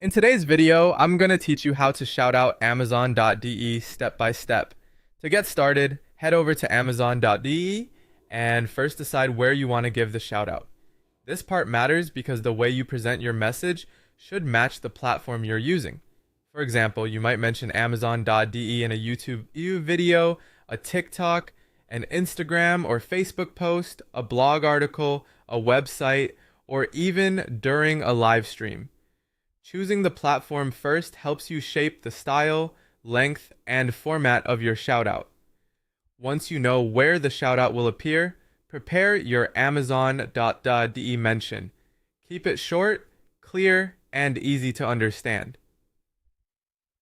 In today's video, I'm going to teach you how to shout out Amazon.de step by step. To get started, head over to Amazon.de and first decide where you want to give the shout out. This part matters because the way you present your message should match the platform you're using. For example, you might mention Amazon.de in a YouTube video, a TikTok, an Instagram or Facebook post, a blog article, a website, or even during a live stream. Choosing the platform first helps you shape the style, length, and format of your shoutout. Once you know where the shoutout will appear, prepare your Amazon.de mention. Keep it short, clear, and easy to understand.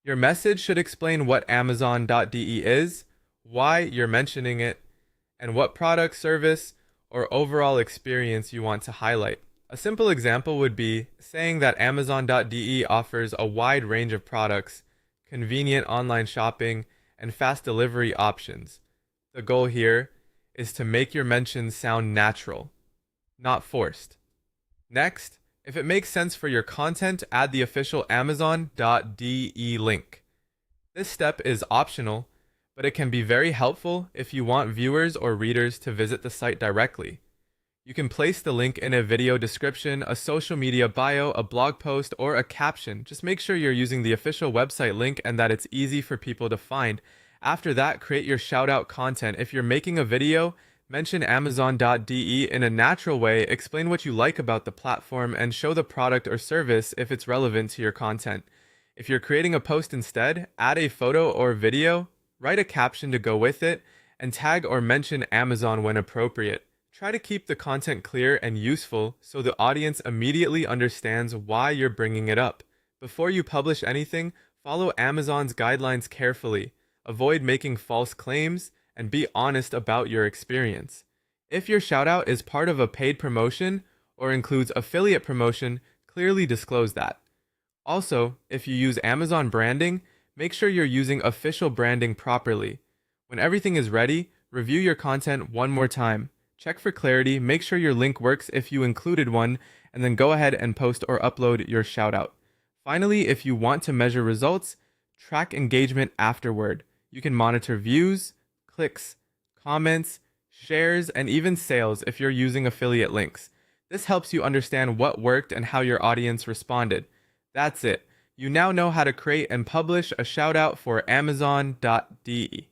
Your message should explain what Amazon.de is, why you're mentioning it, and what product, service, or overall experience you want to highlight. A simple example would be saying that Amazon.de offers a wide range of products, convenient online shopping, and fast delivery options. The goal here is to make your mentions sound natural, not forced. Next, if it makes sense for your content, add the official Amazon.de link. This step is optional, but it can be very helpful if you want viewers or readers to visit the site directly. You can place the link in a video description, a social media bio, a blog post, or a caption. Just make sure you're using the official website link and that it's easy for people to find. After that, create your shoutout content. If you're making a video, mention Amazon.de in a natural way, explain what you like about the platform, and show the product or service if it's relevant to your content. If you're creating a post instead, add a photo or video, write a caption to go with it, and tag or mention Amazon when appropriate. Try to keep the content clear and useful so the audience immediately understands why you're bringing it up. Before you publish anything, follow Amazon's guidelines carefully. Avoid making false claims and be honest about your experience. If your shoutout is part of a paid promotion or includes affiliate promotion, clearly disclose that. Also, if you use Amazon branding, make sure you're using official branding properly. When everything is ready, review your content one more time. Check for clarity, make sure your link works if you included one, and then go ahead and post or upload your shoutout. Finally, if you want to measure results, track engagement afterward. You can monitor views, clicks, comments, shares, and even sales if you're using affiliate links. This helps you understand what worked and how your audience responded. That's it. You now know how to create and publish a shoutout for Amazon.de.